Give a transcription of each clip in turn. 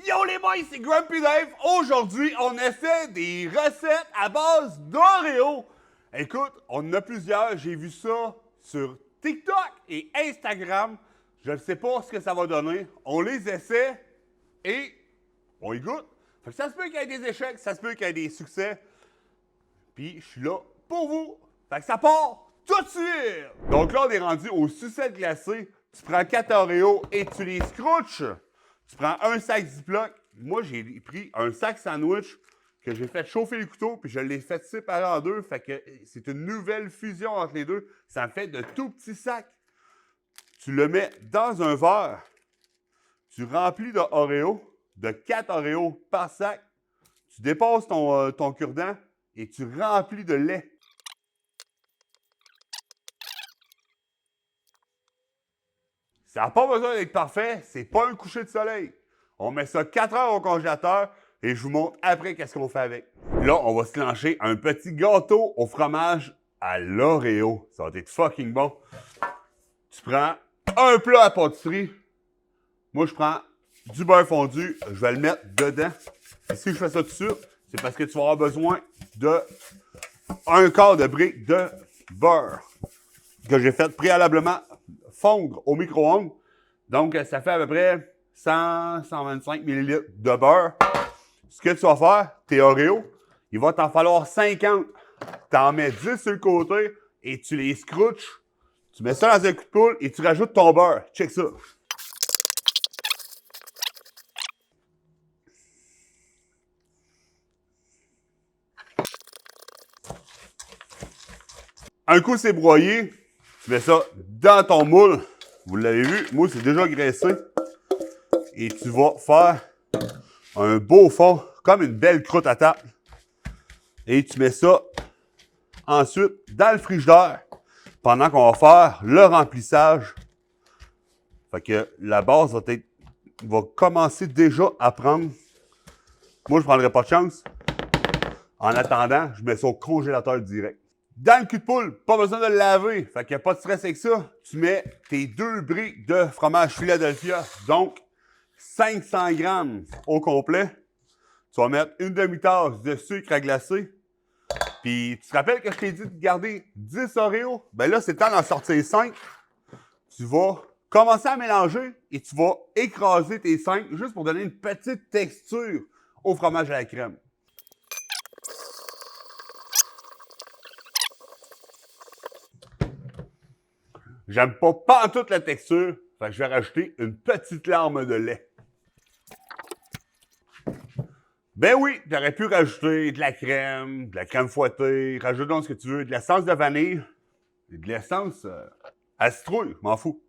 Yo les boys, c'est Grumpy Dave. Aujourd'hui, on essaie des recettes à base d'Oreo. Écoute, on en a plusieurs. J'ai vu ça sur TikTok et Instagram. Je ne sais pas ce que ça va donner. On les essaie et on y goûte. Fait que ça se peut qu'il y ait des échecs, ça se peut qu'il y ait des succès. Puis je suis là pour vous. Fait que ça part tout de suite. Donc là, on est rendu aux sucettes glacées. Tu prends 4 Oreos et tu les scrunches. Tu prends un sac Ziploc. Moi, j'ai pris un sac sandwich que j'ai fait chauffer le couteau, puis je l'ai fait séparer en deux. Fait que c'est une nouvelle fusion entre les deux. Ça me fait de tout petits sacs. Tu le mets dans un verre. Tu remplis de Oreo, de 4 Oreos par sac. Tu dépasses ton cure-dent et tu remplis de lait. Ça n'a pas besoin d'être parfait, c'est pas un coucher de soleil. On met ça 4 heures au congélateur et je vous montre après qu'est-ce qu'on fait avec. Là, on va se lancer un petit gâteau au fromage à l'Oreo. Ça va être fucking bon. Tu prends un plat à pâtisserie. Moi, je prends du beurre fondu. Je vais le mettre dedans. Et si je fais ça tout de suite, c'est parce que tu vas avoir besoin de un quart de brique de beurre que j'ai fait préalablement fondre au micro-ondes. Donc, ça fait à peu près 100-125 ml de beurre. Ce que tu vas faire, tes Oreos, il va t'en falloir 50. Tu en mets 10 sur le côté et tu les scrunches. Tu mets ça dans un coup de poule et tu rajoutes ton beurre. Check ça. Un coup, c'est broyé. Tu mets ça dans ton moule. Vous l'avez vu, le moule, c'est déjà graissé. Et tu vas faire un beau fond, comme une belle croûte à table. Et tu mets ça ensuite dans le frigidaire pendant qu'on va faire le remplissage. Fait que la base va commencer déjà à prendre. Moi, je ne prendrai pas de chance. En attendant, je mets ça au congélateur direct. Dans le cul de poule, pas besoin de le laver. Fait qu'il n'y a pas de stress avec ça. Tu mets tes 2 briques de fromage Philadelphia. Donc, 500 grammes au complet. Tu vas mettre une demi-tasse de sucre à glacer. Puis, tu te rappelles que je t'ai dit de garder 10 Oreos? Ben là, c'est le temps d'en sortir 5. Tu vas commencer à mélanger et tu vas écraser tes 5 juste pour donner une petite texture au fromage à la crème. J'aime pas toute la texture, fait que je vais rajouter une petite larme de lait. Ben oui, t'aurais pu rajouter de la crème fouettée, rajoute donc ce que tu veux, de l'essence de vanille, et de l'essence à citrouille, je m'en fous.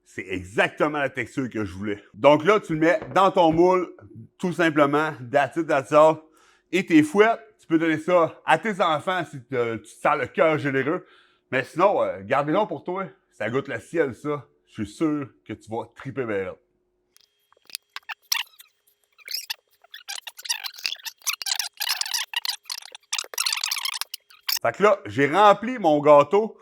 C'est exactement la texture que je voulais. Donc là, tu le mets dans ton moule, tout simplement, that's it, that's all. Et tes fouettes, tu peux donner ça à tes enfants si tu te sens le cœur généreux. Mais sinon, gardez-le pour toi. Ça goûte le ciel, ça. Je suis sûr que tu vas triper bien. Fait que là, j'ai rempli mon gâteau,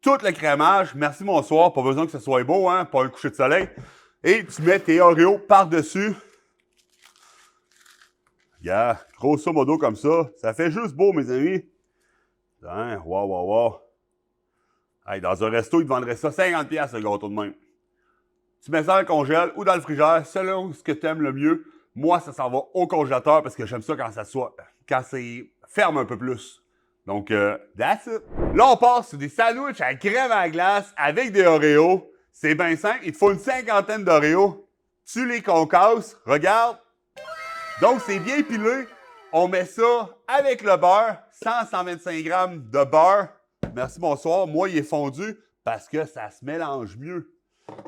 tout le crémage. Merci, bonsoir. Pas besoin que ce soit beau, hein, pas un coucher de soleil. Et tu mets tes Oreos par-dessus. Yeah, grosso modo comme ça. Ça fait juste beau, mes amis. Hein, wow. Hey, dans un resto, ils te vendraient ça 50$ le gâteau de même. Tu mets ça dans le congèle ou dans le frigère, selon ce que tu aimes le mieux. Moi, ça s'en va au congélateur parce que j'aime ça quand c'est ferme un peu plus. Donc, that's it. Là, on passe sur des sandwichs à crème à la glace avec des Oreos. C'est bien simple. Il te faut une 50aine d'Oreos. Tu les concasses. Regarde. Donc, c'est bien pilé. On met ça avec le beurre. 100-125 grammes de beurre. Merci, bonsoir. Moi, il est fondu parce que ça se mélange mieux.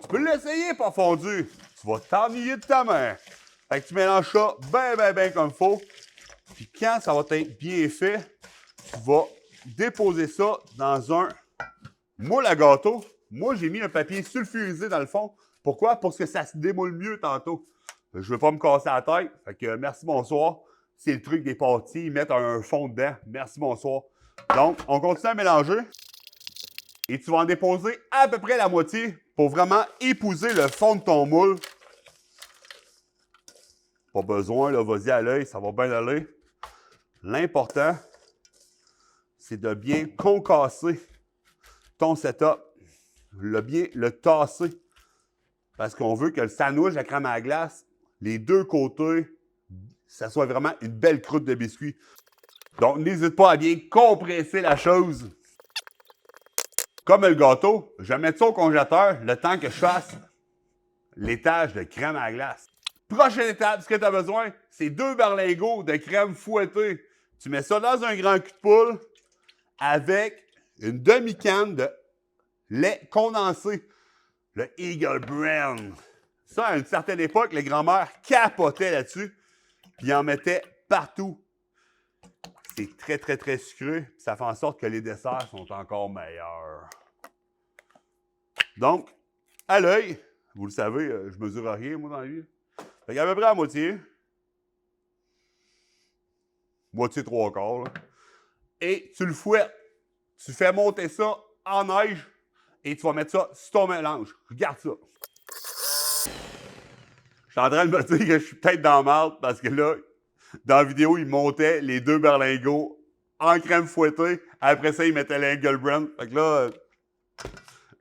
Tu peux l'essayer pas fondu. Tu vas t'ennuyer de ta mère. Fait que tu mélanges ça bien comme il faut. Puis quand ça va être bien fait, tu vas déposer ça dans un moule à gâteau. Moi, j'ai mis un papier sulfurisé dans le fond. Pourquoi? Pour que ça se démoule mieux tantôt. Je ne veux pas me casser la tête. Fait que merci, bonsoir. C'est le truc des pâtissiers. Ils mettent un fond dedans. Merci, bonsoir. Donc, on continue à mélanger. Et tu vas en déposer à peu près la moitié pour vraiment épouser le fond de ton moule. Pas besoin, là, vas-y à l'œil, ça va bien aller. L'important, c'est de bien concasser ton setup. Bien le tasser. Parce qu'on veut que le sandwich à crème à la glace, les deux côtés, ça soit vraiment une belle croûte de biscuit. Donc, n'hésite pas à bien compresser la chose. Comme le gâteau, je vais mettre ça au congélateur le temps que je fasse l'étage de crème à la glace. Prochaine étape, ce que tu as besoin, c'est 2 berlingots de crème fouettée. Tu mets ça dans un grand cul de poule avec une demi-canne de lait condensé, le Eagle Brand. Ça, à une certaine époque, les grands-mères capotaient là-dessus, puis ils en mettaient partout. C'est très, très, très sucré, puis ça fait en sorte que les desserts sont encore meilleurs. Donc, à l'œil, vous le savez, je mesure rien, moi, dans la vie. Fait qu'à peu près à moitié. Moitié 3/4. Là. Et tu le fouettes. Tu fais monter ça en neige et tu vas mettre ça sur ton mélange. Regarde ça. Je suis en train de me dire que je suis peut-être dans la merde parce que là, dans la vidéo, il montait les 2 berlingots en crème fouettée. Après ça, il mettait l'Eagle Brand. Fait que là,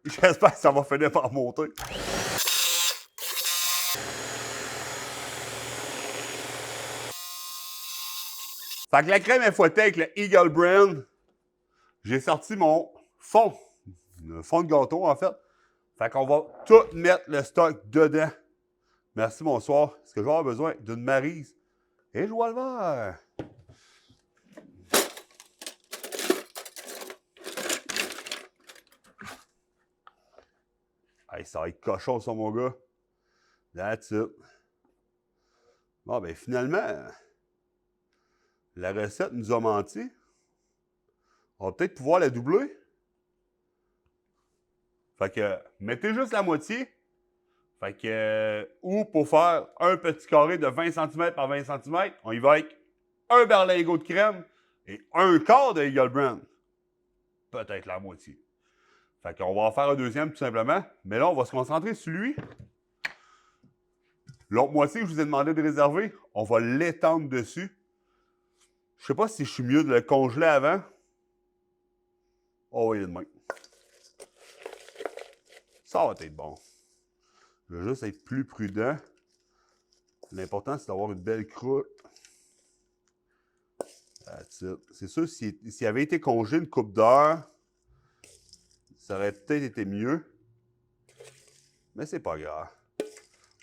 j'espère que ça va finir par monter. Fait que la crème est fouettée avec le Eagle Brand. J'ai sorti mon fond. Le fond de gâteau, en fait. Fait qu'on va tout mettre le stock dedans. Merci, bonsoir. Est-ce que je vais avoir besoin d'une maryse? Et je vois le verre. Hey, ça va être cochon, ça, mon gars. That's it. Bon, ben finalement, la recette nous a menti. On va peut-être pouvoir la doubler. Fait que, mettez juste la moitié. Fait que, ou pour faire un petit carré de 20 cm par 20 cm, on y va avec un berlingot de crème et un quart de Eagle Brand. Peut-être la moitié. Fait qu'on va en faire un deuxième tout simplement. Mais là, on va se concentrer sur lui. L'autre moitié que je vous ai demandé de réserver, on va l'étendre dessus. Je sais pas si je suis mieux de le congeler avant. Oh oui, il est de même. Ça va être bon. Je vais juste être plus prudent. L'important, c'est d'avoir une belle croûte. C'est sûr, s'il avait été congelé une couple d'heures, ça aurait peut-être été mieux. Mais c'est pas grave.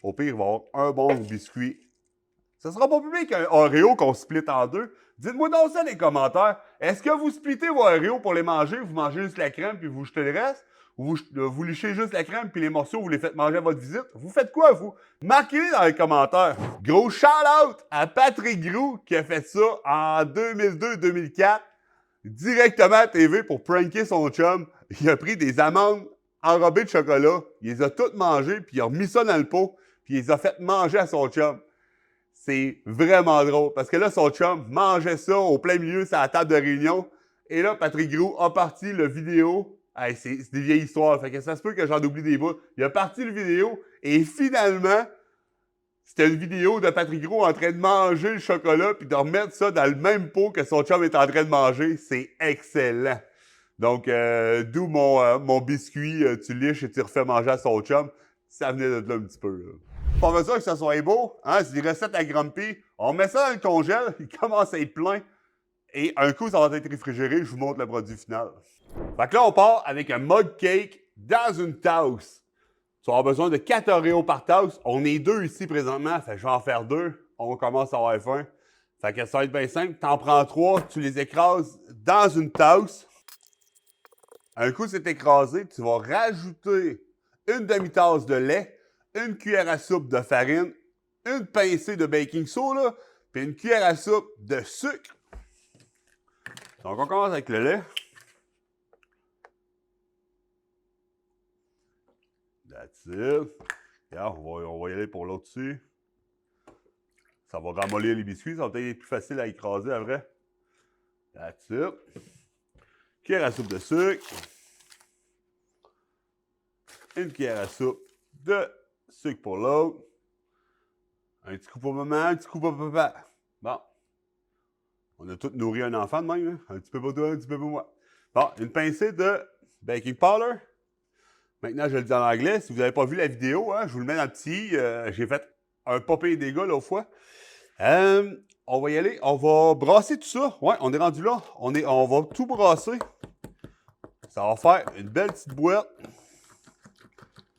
Au pire, il va y avoir un bon biscuit. Ça sera pas plus bien qu'un Oreo qu'on split en deux. Dites-moi donc ça dans les commentaires. Est-ce que vous splittez vos Oreos pour les manger, vous mangez juste la crème puis vous jetez le reste? Ou vous lichez juste la crème puis les morceaux, vous les faites manger à votre visite? Vous faites quoi, vous? Marquez-les dans les commentaires. Gros shout-out à Patrick Groux qui a fait ça en 2002-2004 directement à TV pour pranker son chum. Il a pris des amandes enrobées de chocolat, il les a toutes mangées puis il a remis ça dans le pot puis il les a fait manger à son chum. C'est vraiment drôle. Parce que là, son chum mangeait ça au plein milieu sur la table de réunion. Et là, Patrick Groux a parti le vidéo. Hey, c'est des vieilles histoires. Fait que ça se peut que j'en oublie des bouts. Il a parti le vidéo et finalement, c'était une vidéo de Patrick Groux en train de manger le chocolat puis de remettre ça dans le même pot que son chum est en train de manger. C'est excellent. Donc, d'où mon biscuit, tu liches et tu refais manger à son chum. Ça venait de là un petit peu. Là. Pas besoin que ça soit beau, hein? C'est des recettes à Grumpy. On met ça dans le congèle, il commence à être plein. Et un coup, ça va être réfrigéré, je vous montre le produit final. Fait que là, on part avec un mug cake dans une tasse. Tu vas avoir besoin de 4 Oreos par tasse. On est 2 ici présentement, fait que je vais en faire 2. On commence à avoir faim. Fait que ça va être bien simple. T'en prends 3, tu les écrases dans une tasse. Un coup, c'est écrasé, tu vas rajouter une demi-tasse de lait, une cuillère à soupe de farine, une pincée de baking soda, puis une cuillère à soupe de sucre. Donc, on commence avec le lait. That's it. Regarde, on va y aller pour l'autre dessus. Ça va ramollir les biscuits. Ça va peut-être être plus facile à écraser, à vrai. That's it. Cuillère à soupe de sucre. Une cuillère à soupe de sucre pour l'autre. Un petit coup pour maman, un petit coup pour papa. Bon. On a tous nourri un enfant de même. Hein? Un petit peu pour toi, un petit peu pour moi. Bon, une pincée de baking powder. Maintenant, je le dis en anglais. Si vous n'avez pas vu la vidéo, hein, je vous le mets dans le petit. J'ai fait un pas pire dégât l'autre fois. On va y aller. On va brasser tout ça. Ouais, on est rendu là. On va tout brasser. Ça va faire une belle petite boîte.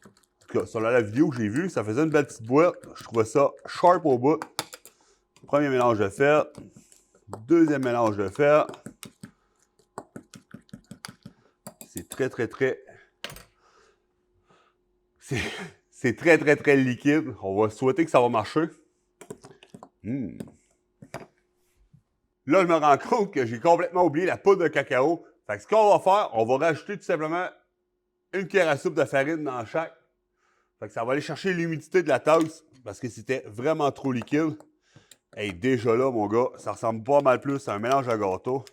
En tout cas, sur la vidéo que j'ai vue, ça faisait une belle petite boîte. Je trouvais ça sharp au bout. Premier mélange de fait. Deuxième mélange de fait. C'est très, très, très... C'est très, très, très liquide. On va souhaiter que ça va marcher. Là, je me rends compte que j'ai complètement oublié la poudre de cacao. Fait que ce qu'on va faire, on va rajouter tout simplement une cuillère à soupe de farine dans chaque. Fait que ça va aller chercher l'humidité de la tasse parce que c'était vraiment trop liquide. Hey, déjà là, mon gars, ça ressemble pas mal plus à un mélange à gâteau.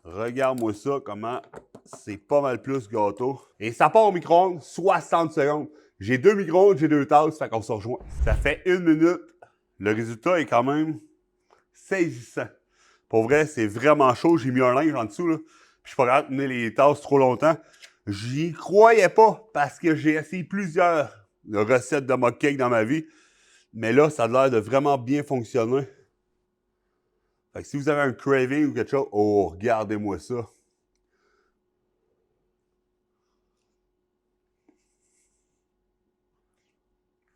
Regarde-moi ça, comment c'est pas mal plus gâteau. Et ça part au micro-ondes, 60 secondes. J'ai 2 micro-ondes, j'ai 2 tasses, fait qu'on se rejoint. Ça fait 1 minute. Le résultat est quand même saisissant. Pour vrai, c'est vraiment chaud. J'ai mis un linge en dessous, là. Puis je suis pas capable de tenir les tasses trop longtemps. J'y croyais pas parce que j'ai essayé plusieurs recettes de mug cake dans ma vie. Mais là, ça a l'air de vraiment bien fonctionner. Fait que si vous avez un craving ou quelque chose, oh, regardez-moi ça.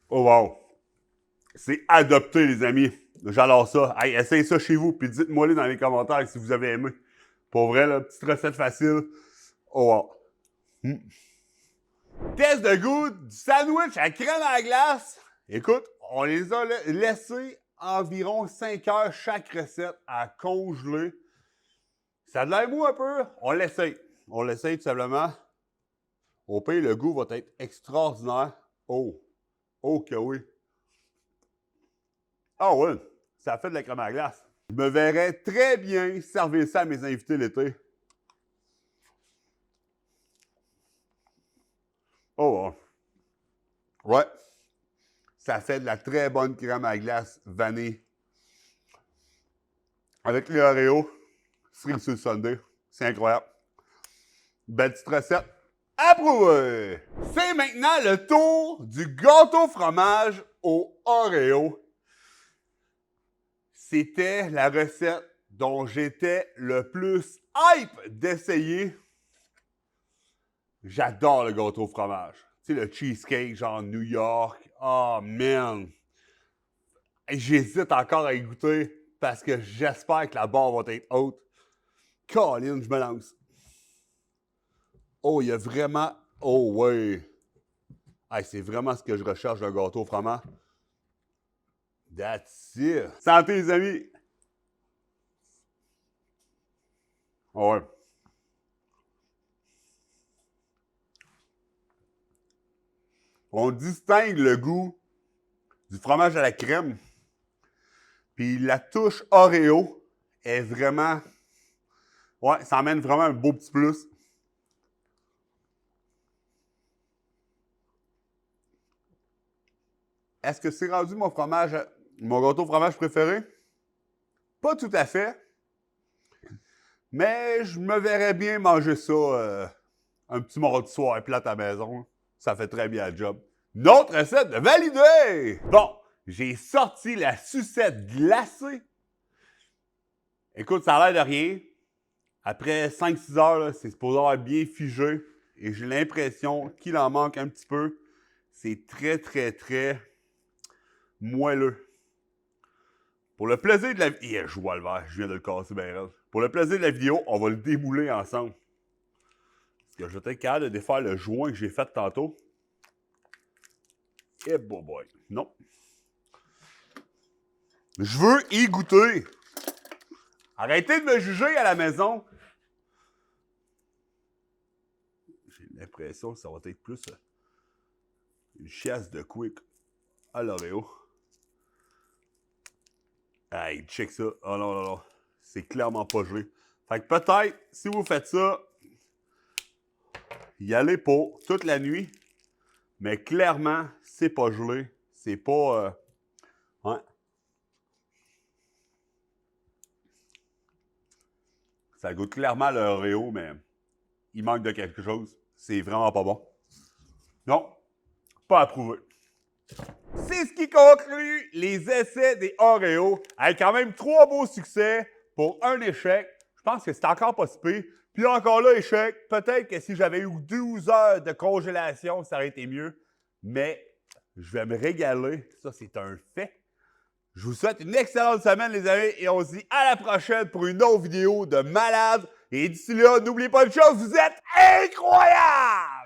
Oh wow! C'est adopté, les amis. J'adore ça. Hey, essayez ça chez vous, puis dites-moi-le dans les commentaires si vous avez aimé. Pour vrai, là, petite recette facile. Oh wow! Test de goût du sandwich à crème à la glace. Écoute, on les a laissés environ 5 heures chaque recette à congeler. Ça a de l'air mou un peu. On l'essaye. On l'essaye tout simplement. Au pire, le goût va être extraordinaire. Oh! Oh que oui! Ah oui! Ça fait de la crème à glace. Je me verrais très bien servir ça à mes invités l'été. Oh! Ouais! Ça fait de la très bonne crème à glace vanille. Avec les Oreos, cerise sur le sundae. C'est incroyable. Belle petite recette. Approuvé! C'est maintenant le tour du gâteau fromage au Oreo. C'était la recette dont j'étais le plus hype d'essayer. J'adore le gâteau au fromage. Tu sais, le cheesecake genre New York. Oh man! J'hésite encore à y goûter parce que j'espère que la barre va être haute. Colin, je me lance. Oh, il y a vraiment... Oh, ouais. Hey, c'est vraiment ce que je recherche d'un gâteau au fromage. That's it. Santé, les amis! Oh, ouais. On distingue le goût du fromage à la crème. Puis la touche Oreo est vraiment... Ouais, ça amène vraiment un beau petit plus. Est-ce que c'est rendu mon fromage, mon gâteau au fromage préféré? Pas tout à fait. Mais je me verrais bien manger ça un petit mardi soir plate à la maison. Ça fait très bien le job. Notre recette de valider! Bon, j'ai sorti la sucette glacée. Écoute, ça a l'air de rien. Après 5-6 heures, c'est supposé avoir bien figé. Et j'ai l'impression qu'il en manque un petit peu. C'est très, très, très moelleux. Pour le plaisir de la vidéo... Je vois le verre, je viens de le casser bien raide. Pour le plaisir de la vidéo, on va le démouler ensemble. Parce que je vais être capable de défaire le joint que j'ai fait tantôt. Et boy. Non. Je veux y goûter. Arrêtez de me juger à la maison. J'ai l'impression que ça va être plus une chiasse de quick à l'Oreo. Hey, check ça. Oh non, non, non. C'est clairement pas gelé. Fait que peut-être, si vous faites ça, y allez pour toute la nuit. Mais clairement, c'est pas gelé. C'est pas... ouais. Ça goûte clairement le Oreo, mais il manque de quelque chose. C'est vraiment pas bon. Non, pas approuvé. C'est ce qui conclut les essais des Oreos, avec quand même 3 beaux succès pour un échec. Je pense que c'est encore pas si pire. Puis encore là, échec. Peut-être que si j'avais eu 12 heures de congélation, ça aurait été mieux. Mais je vais me régaler. Ça, c'est un fait. Je vous souhaite une excellente semaine, les amis, et on se dit à la prochaine pour une autre vidéo de malade. Et d'ici là, n'oubliez pas une chose, vous êtes incroyables!